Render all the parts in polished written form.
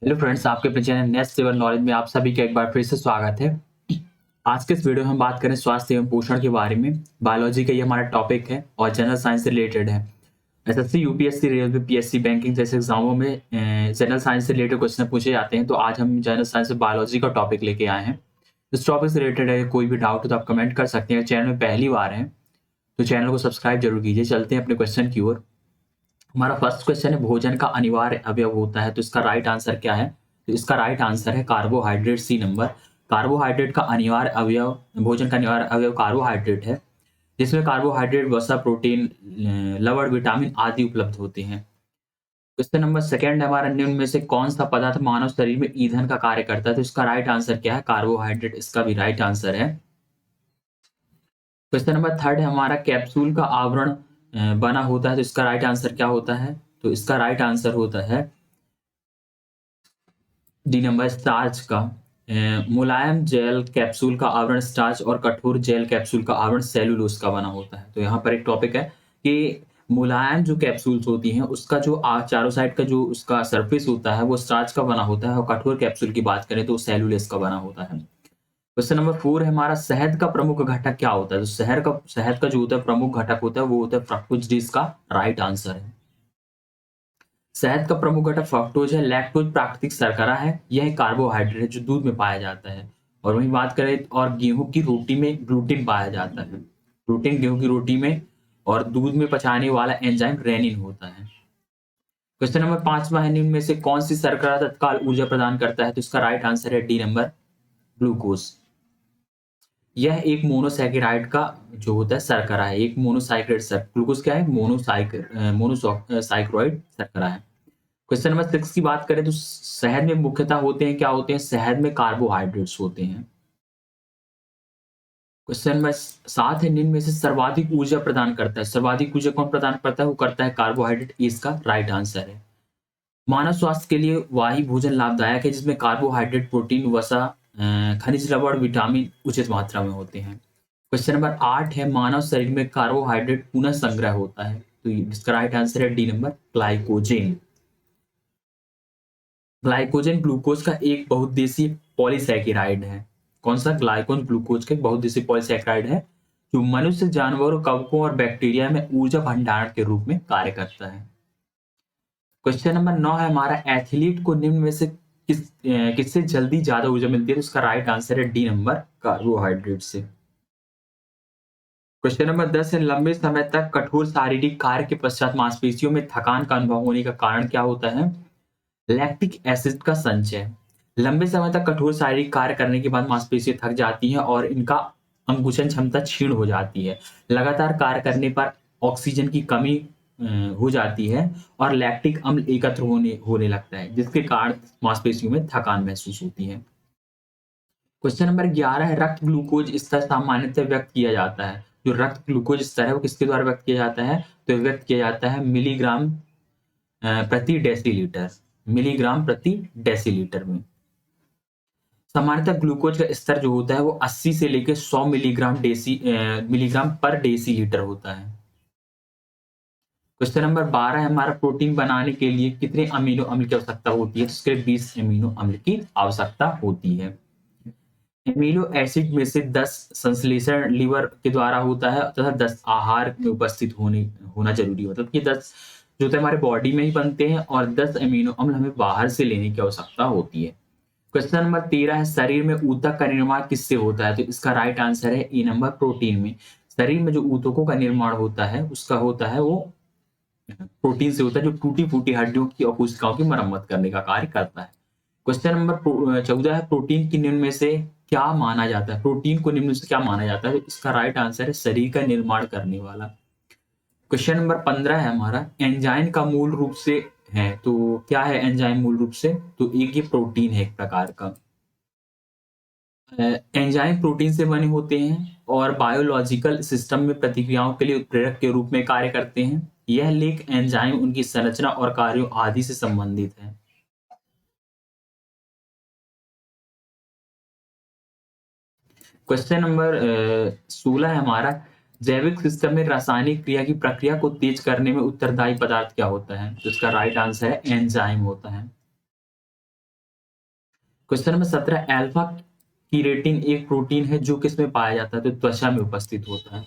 Hello friends, आपके अपने channel next level knowledge में आप सभी का एक बार फिर से स्वागत है। आज के इस वीडियो में हम बात करें स्वास्थ्य एवं पोषण के बारे में। बायोलॉजी का ये हमारा टॉपिक है और जनरल साइंस से रिलेटेड है। SSC, UPSC, railway, PSC, banking जैसे एग्जामों में जनरल साइंस से रिलेटेड क्वेश्चन पूछे जाते हैं। तो आज हम जनरल साइंस से बायोलॉजी का टॉपिक लेके आए हैं। इस टॉपिक से रिलेटेड है, कोई भी डाउट हो तो आप कमेंट कर सकते हैं। चैनल में पहली बार है तो चैनल को सब्सक्राइब जरूर कीजिए। चलते हैं अपने क्वेश्चन की ओर। हमारा फर्स्ट क्वेश्चन है, भोजन का अनिवार्य अवयव होता है, तो इसका राइट आंसर क्या है? तो इसका राइट आंसर है कार्बोहाइड्रेट, सी नंबर। कार्बोहाइड्रेट का अनिवार्य अवयव, भोजन का अनिवार्य अवयव कार्बोहाइड्रेट है, जिसमें कार्बोहाइड्रेट, वसा, प्रोटीन, लवण, विटामिन आदि उपलब्ध होते हैं। क्वेश्चन नंबर सेकंड है हमारा, निम्न में से कौन सा पदार्थ मानव शरीर में ईंधन का कार्य करता है? तो इसका राइट आंसर क्या है? कार्बोहाइड्रेट, इसका भी राइट आंसर है। क्वेश्चन नंबर थर्ड है हमारा, कैप्सूल का आवरण बना होता है, तो इसका राइट आंसर क्या होता है? तो इसका राइट आंसर होता है डी नंबर, स्टार्च का। मुलायम जेल कैप्सूल का आवरण स्टार्च और कठोर जेल कैप्सूल का आवरण सेलुलोज का बना होता है। तो यहाँ पर एक टॉपिक है कि मुलायम जो कैप्सूल्स होती हैं उसका जो चारों साइड का जो उसका सरफेस होता है वो स्टार्च का बना होता है, और कठोर कैप्सूल की बात करें तो सेलुलोज का बना होता है। क्वेश्चन नंबर फोर है हमारा, शहद का प्रमुख घटक क्या होता है? तो शहद का जो होता है प्रमुख घटक होता है वो होता है फ्रक्टोज, जिसका राइट आंसर है। शहद का प्रमुख घटक फ्रक्टोज है। लैक्टोज प्राकृतिक शर्करा है, यह एक कार्बोहाइड्रेट है जो दूध में पाया जाता है। और वहीं बात करें और गेहूं की रोटी में ग्लूटिन पाया जाता है। ग्लूटिन गेहूं की रोटी में और दूध में पचाने वाला एंजाइम रेनिन होता है। क्वेश्चन नंबर पांचवा है, निम्न में से कौन सी शर्करा तत्काल ऊर्जा प्रदान करता है? तो इसका राइट आंसर है डी नंबर, ग्लूकोज। यह एक मोनोसैकेराइड का जो होता है शर्करा है, एक मोनोसाइक्राइड ग्लूकोज क्या है? मोनोसाइक्राइड शर्करा है। क्वेश्चन नंबर 6 की बात करें तो शहद में मुख्यतः होते हैं, क्या होते हैं? शहद में कार्बोहाइड्रेट्स होते हैं। क्वेश्चन नंबर 7 है, निम्न में से सर्वाधिक ऊर्जा प्रदान करता है, सर्वाधिक ऊर्जा कौन प्रदान करता है? वो करता है कार्बोहाइड्रेट, इसका राइट आंसर है। मानव स्वास्थ्य के लिए वही भोजन लाभदायक है जिसमें कार्बोहाइड्रेट, प्रोटीन, वसा, खनिज, लवण, विटामिन उचित मात्रा में होते हैं। क्वेश्चन नंबर 8 है, मानव शरीर में कार्बोहाइड्रेट पुनः संग्रह होता है, तो इसका राइट आंसर है D number, glycogen. Glycogen glucose का एक बहुउद्देशीय पॉलीसैकेराइड है। कौन सा? ग्लाइकोजन ग्लूकोज का एक बहुउद्देशीय पॉलीसैकेराइड है जो मनुष्य, जानवरों, कवकों और बैक्टीरिया में ऊर्जा भंडारण के रूप में कार्य करता है। क्वेश्चन नंबर 9 है हमारा, एथलीट को निम्न में से किससे जल्दी ज्यादा ऊर्जा मिलती है? तो उसका राइट आंसर है डी नंबर, कार्बोहाइड्रेट से। क्वेश्चन नंबर 10 है, लंबे समय तक कठोर शारीरिक कार्य के पश्चात मांसपेशियों में थकान का अनुभव होने का कारण क्या होता है? लैक्टिक एसिड का संचय। लंबे समय तक कठोर शारीरिक कार्य करने के बाद मांसपेशियां थक जाती हैं और इनका अंकुचन क्षमता क्षीण हो जाती है। लगातार कार्य करने पर ऑक्सीजन की कमी हो जाती है और लैक्टिक अम्ल एकत्र होने लगता है, जिसके कारण मांसपेशियों में थकान महसूस होती है। क्वेश्चन नंबर 11 है, रक्त ग्लूकोज स्तर सामान्यतः व्यक्त किया जाता है। जो रक्त ग्लूकोज स्तर है वो किसके द्वारा व्यक्त किया जाता है? तो व्यक्त किया जाता है मिलीग्राम प्रति डेसीलीटर, मिलीग्राम प्रति डेसीलीटर में। सामान्यतः ग्लूकोज का स्तर जो होता है वो 80 से लेकर 100 मिलीग्राम पर डेसीलीटर होता है। क्वेश्चन नंबर 12 है हमारा, प्रोटीन बनाने के लिए कितने अमीनो अम्ल की आवश्यकता होती है? तो इसके लिए 20 अमीनो अम्ल की आवश्यकता होती है। एमिनो एसिड में से 10 संश्लेषण लीवर के द्वारा होता है तथा 10 आहार में उपस्थित होना जरूरी होता है। मतलब ये 10 जो होता है हमारे बॉडी में ही बनते हैं और 10 अमीनो अम्ल हमें बाहर से लेने की आवश्यकता होती है। क्वेश्चन नंबर 13 है, शरीर में ऊतक का निर्माण किससे होता है? तो इसका राइट आंसर है ए नंबर, प्रोटीन में। शरीर में जो ऊतकों का निर्माण होता है उसका होता है वो प्रोटीन से होता है, जो टूटी फूटी हड्डियों की और कोशिकाओं की मरम्मत करने का कार्य करता है। क्वेश्चन नंबर 14 है, प्रोटीन की निम्न में से क्या माना जाता है? प्रोटीन को निम्न में से क्या माना जाता है? तो इसका राइट आंसर है शरीर का निर्माण करने वाला। क्वेश्चन नंबर 15 है हमारा, एंजाइम का मूल रूप से है, तो क्या है एंजाइम मूल रूप से? तो एक ये प्रोटीन है एक प्रकार का। एंजाइम प्रोटीन से बने होते हैं और बायोलॉजिकल सिस्टम में प्रतिक्रियाओं के लिए उत्प्रेरक के रूप में कार्य करते हैं। यह लेख एंजाइम, उनकी संरचना और कार्यों आदि से संबंधित है। क्वेश्चन नंबर 16 है हमारा, जैविक सिस्टम में रासायनिक क्रिया की प्रक्रिया को तेज करने में उत्तरदायी पदार्थ क्या होता है? तो इसका राइट आंसर है एंजाइम होता है। क्वेश्चन नंबर 17, अल्फा कीरेटिन एक प्रोटीन है जो किसमें पाया जाता है? तो त्वचा में उपस्थित होता है।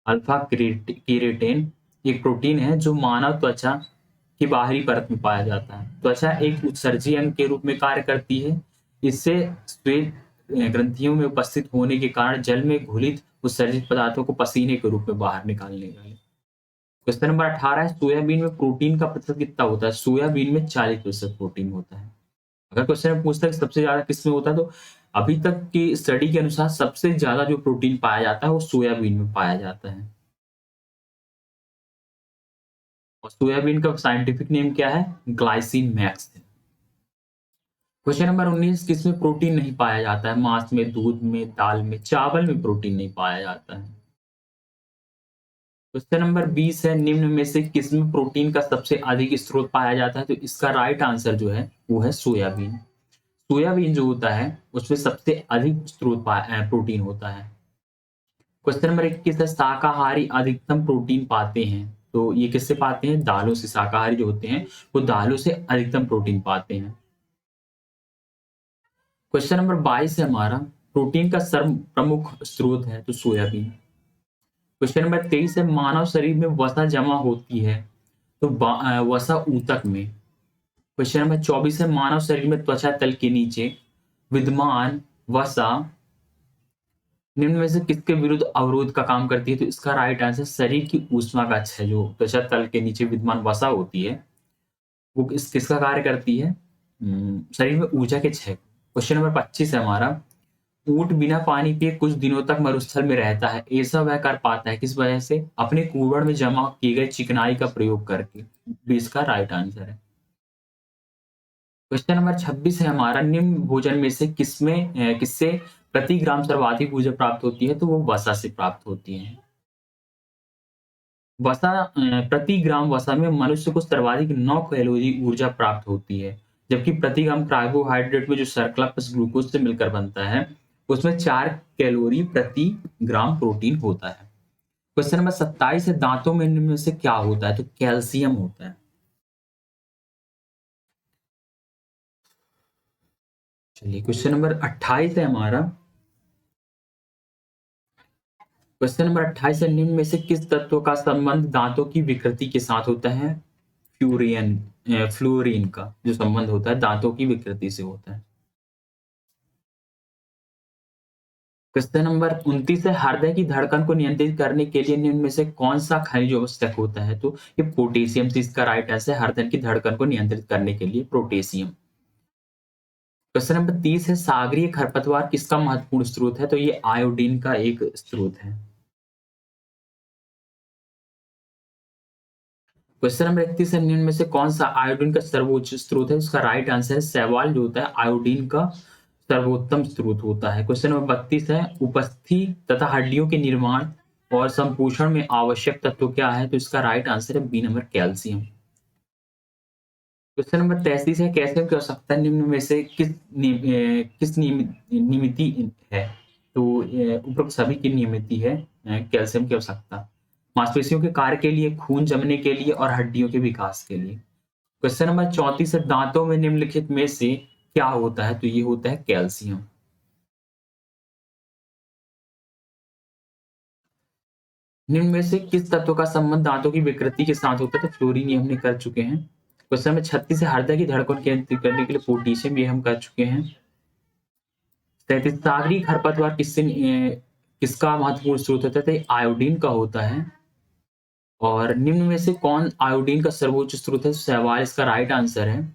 अल्फा कीरेटिन एक प्रोटीन है जो मानव त्वचा की बाहरी परत में पाया जाता है। त्वचा एक उत्सर्जी अंग के रूप में कार्य करती है। इससे श्वेत ग्रंथियों में उपस्थित होने के कारण जल में घुलित उत्सर्जित पदार्थों को पसीने के रूप में बाहर निकालने वाले। क्वेश्चन नंबर 18 है, सोयाबीन में प्रोटीन का प्रतिशत कितना होता है? सोयाबीन में 40% प्रोटीन होता है। अगर क्वेश्चन में पूछता है कि सबसे ज्यादा किसमें होता है, तो अभी तक की स्टडी के अनुसार सबसे ज्यादा जो प्रोटीन पाया जाता है वो सोयाबीन में पाया जाता है। और सोयाबीन का साइंटिफिक नेम क्या है? ग्लाइसिन मैक्स है। क्वेश्चन नंबर 19, किसमें प्रोटीन नहीं पाया जाता है? मांस में, दूध में, दाल में, चावल में प्रोटीन नहीं पाया जाता है। क्वेश्चन नंबर 20 है, निम्न में से किसमें प्रोटीन का सबसे अधिक स्रोत पाया जाता है? तो इसका राइट आंसर जो है वो है सोयाबीन। सोयाबीन जो होता है उसमें सबसे अधिक स्रोत प्रोटीन होता है। क्वेश्चन नंबर 21 है, शाकाहारी अधिकतम प्रोटीन पाते हैं? तो ये किससे पाते हैं? दालों से। शाकाहारी जो होते हैं वो दालों से अधिकतम प्रोटीन पाते हैं। क्वेश्चन नंबर 22 है हमारा, प्रोटीन का सर्व प्रमुख स्रोत है? तो सोयाबीन। क्वेश्चन नंबर 23 है, मानव शरीर में वसा जमा होती है? तो वसा ऊतक में। क्वेश्चन नंबर 24 है, मानव शरीर में त्वचा तल के नीचे विद्यमान वसा निम्न में से किसके विरुद्ध अवरोध का काम करती है? तो इसका राइट आंसर शरीर की ऊष्मा का क्षय, जो त्वचा तल के नीचे विद्यमान वसा होती है वो किसका कार्य करती है? शरीर में ऊर्जा के क्षय। क्वेश्चन नंबर 25 है हमारा, ऊंट बिना पानी पिए कुछ दिनों तक मरुस्थल में रहता है, ऐसा वह कर पाता है किस वजह से? अपने कूबड़ में जमा की गई चिकनाई का प्रयोग करके। भी इसका राइट आंसर है। क्वेश्चन नंबर 26 है हमारा, निम्न भोजन में से किससे प्रति ग्राम सर्वाधिक ऊर्जा प्राप्त होती है? तो वो वसा से प्राप्त होती है। वसा प्रति ग्राम वसा में मनुष्य को सर्वाधिक 9 कैलोरी ऊर्जा प्राप्त होती है, जबकि प्रति ग्राम कार्बोहाइड्रेट में जो शर्करा प्लस ग्लूकोज से मिलकर बनता है उसमें 4 कैलोरी प्रति ग्राम प्रोटीन होता है। क्वेश्चन नंबर 27 है, दांतों में निम्न में से क्या होता है? तो कैल्शियम होता है। चलिए क्वेश्चन नंबर 28 है हमारा, क्वेश्चन नंबर 28 है, निम्न में से किस तत्व का संबंध दांतों की विकृति के साथ होता है? फ्लोरीन का जो संबंध होता है दांतों की विकृति से होता है। क्वेश्चन नंबर 29 है, हृदय की धड़कन को नियंत्रित करने के लिए निम्न में से कौन सा खनिज आवश्यक होता है? तो ये पोटेशियम से इसका राइट आंसर है, हृदय की धड़कन को नियंत्रित करने के लिए पोटेशियम। क्वेश्चन नंबर 30 है, सागरीय खरपतवार किसका महत्वपूर्ण स्रोत है? तो ये आयोडीन का एक स्रोत है। क्वेश्चन नंबर 31 है, निम्न में से कौन सा आयोडीन का सर्वोच्च स्रोत है? इसका राइट आंसर है शैवाल जो होता है आयोडीन का सर्वोत्तम स्रोत होता है। क्वेश्चन नंबर 32 है, उपस्थिति तथा हड्डियों के निर्माण और संपोषण में आवश्यक तत्व क्या है? तो इसका राइट आंसर है B number calcium. Question number 33 है, कैल्शियम की आवश्यकता निम्न में से किस नियमित है? तो उपरोक्त सभी की नियमित है कैल्शियम की आवश्यकता, मांसपेशियों के कार्य के लिए, खून जमने के लिए और हड्डियों के विकास के लिए। क्वेश्चन नंबर 34 है, दांतों में निम्नलिखित में से क्या होता है? तो ये होता है कैल्शियम। निम्न में से किस तत्व का संबंध दांतों की विकृति के साथ होता है? तो फ्लोरीन, ये हमने कर चुके हैं। क्वेश्चन नंबर 36 है, हृदय की धड़कन को नियंत्रित करने के लिए पोटेशियम, ये हम कर चुके हैं। 37, सागरी खरपतवार किसका महत्वपूर्ण स्रोत होता है? तो आयोडीन का होता है। और निम्न में से कौन आयोडीन का सर्वोच्च स्रोत है? शैवाल इसका राइट आंसर है।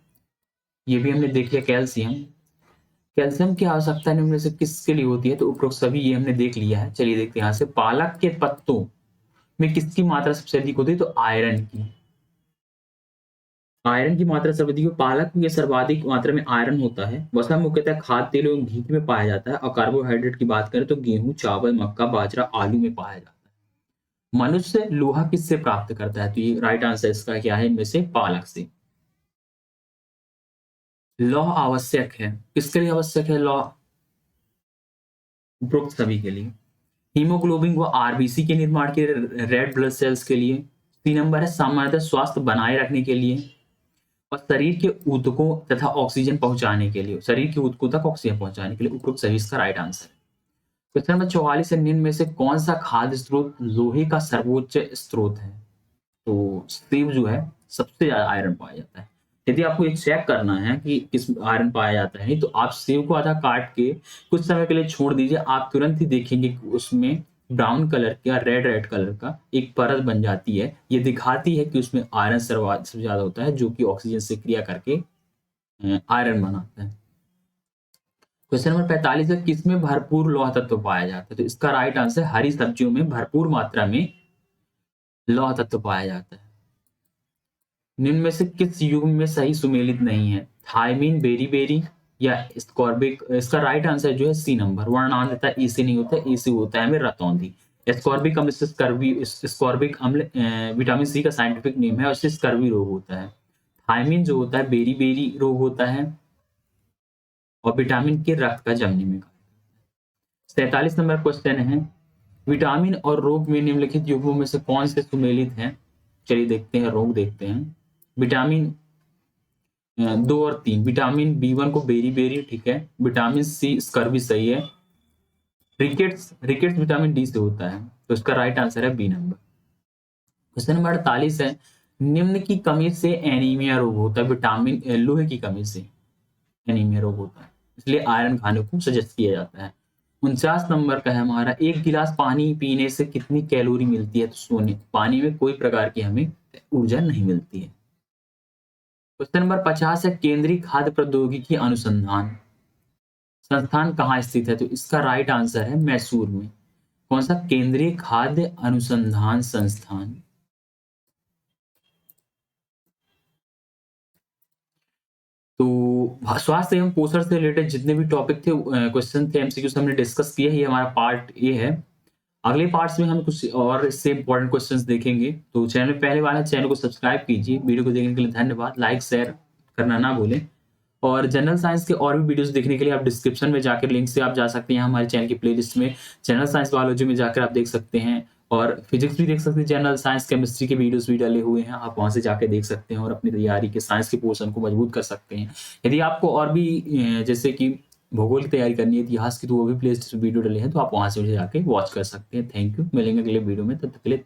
ये भी हमने देख लिया कैल्शियम। कैल्शियम की आवश्यकता निम्न में से किसके लिए होती है? तो उपरोक्त सभी ये हमने देख लिया है। चलिए देखते हैं यहाँ से, पालक के पत्तों में किसकी मात्रा सबसे अधिक होती है? तो आयरन की। आयरन की मात्रा सर्वाधिक पालक में सर्वाधिक मात्रा में आयरन होता है। वसा मुख्यतः खाद्य तेल एवं घी में पाया जाता है। और कार्बोहाइड्रेट की बात करें तो गेहूं, चावल, मक्का, बाजरा, आलू में पाया जाता है। मनुष्य लोहा किससे प्राप्त करता है? तो ये राइट आंसर इसका क्या है? इनमें से पालक से। लौह आवश्यक है, किसके लिए आवश्यक है लौह? उपरोक्त सभी के लिए। हीमोग्लोबिन व आरबीसी के निर्माण के, रेड ब्लड सेल्स के लिए। 3 नंबर है, सामान्यतः स्वास्थ्य बनाए रखने के लिए। और शरीर के ऊतकों तथा ऑक्सीजन पहुंचाने के लिए, शरीर के ऊतकों तक ऑक्सीजन पहुंचाने के लिए उपरोक्त सभी इसका राइट आंसर है। क्वेश्चन नंबर 44 है, निम्न में से कौन सा खाद्य स्रोत लोहे का सर्वोच्च स्रोत है? तो सेब जो है सबसे ज्यादा आयरन पाया जाता है। यदि आपको ये चेक करना है कि किस आयरन पाया जाता है, तो आप सेब को आधा काट के कुछ समय के लिए छोड़ दीजिए, आप तुरंत ही देखेंगे कि उसमें ब्राउन कलर का, रेड रेड कलर का एक परत बन जाती है। ये दिखाती है कि उसमें आयरन सबसे ज्यादा होता है, जो कि ऑक्सीजन से क्रिया करके आयरन बनाता है। क्वेश्चन नंबर 45 है, किसमें भरपूर लौह तत्व पाया जाता है? तो इसका राइट आंसर, हरी सब्जियों में भरपूर मात्रा में लौह तत्व पाया जाता है। निम्न में से किस युग्म में सही सुमेलित नहीं है? थायमीन, बेरी या स्कॉर्बिक? इसका राइट आंसर जो है सी नंबर, वर्णांतता ई से नहीं होता, ई से होता है हमें रतौंधी। स्कॉर्बिक अम्ल से स्कॉर्बिक अम्ल विटामिन सी का साइंटिफिक नेम है और इससे स्कर्वी रोग होता है। थायमीन जो होता है बेरी रोग होता है, और विटामिन के रक्त का जमने में। 47 नंबर क्वेश्चन है, विटामिन और रोग में निम्नलिखित युग्मों में से कौन से सुमेलित हैं? चलिए देखते हैं, रोग देखते हैं। विटामिन 2 और 3, विटामिन बी1 को बेरी, ठीक है। विटामिन सी स्कर्वी सही है। रिकेट्स रिकेट्स विटामिन डी से होता है, तो इसका राइट आंसर है बी नंबर। क्वेश्चन नंबर 48 है, निम्न की कमी से एनीमिया रोग होता है? विटामिन लोहे की कमी से एनीमिया रोग होता है, इसलिए आयरन खाने को सजेस्ट किया जाता है। 49 नंबर का है हमारा, एक गिलास पानी पीने से कितनी कैलोरी मिलती है? तो सोने पानी में कोई प्रकार की हमें ऊर्जा नहीं मिलती है। क्वेश्चन नंबर 50 है, केंद्रीय खाद्य प्रौद्योगिकी अनुसंधान संस्थान कहाँ स्थित है? तो इसका राइट आंसर है मैसूर में। कौन सा? केंद्रीय खाद्य अनुसंधान संस्थान। तो स्वास्थ्य एवं पोषण से रिलेटेड जितने भी टॉपिक थे, क्वेश्चन थे, एमसीक्यूज हमने डिस्कस किए, ये हमारा पार्ट ए है। अगले पार्ट्स में हम कुछ और इससे इंपॉर्टेंट क्वेश्चंस देखेंगे। तो चैनल पहले वाला चैनल को सब्सक्राइब कीजिए। वीडियो को देखने के लिए धन्यवाद। लाइक शेयर करना ना भूलें। और जनरल साइंस के और भी वीडियोस देखने के लिए आप डिस्क्रिप्शन में जाकर लिंक से आप जा सकते हैं हमारे चैनल की प्लेलिस्ट में। जनरल साइंस बायोलॉजी में जाकर आप देख सकते हैं, और फिजिक्स भी देख सकते हैं। जनरल साइंस केमिस्ट्री के वीडियोस भी डाले हुए हैं, आप वहां से जाकर देख सकते हैं और अपनी तैयारी के साइंस के पोर्शन को मजबूत कर सकते हैं। यदि आपको और भी जैसे कि भूगोल की तैयारी करनी है, इतिहास की, तो वो भी प्लेलिस्ट वीडियो डले हैं, तो आप वहां से जाके वॉच कर सकते हैं। Thank you. मिलेंगे अगले वीडियो में, तब तक के लिए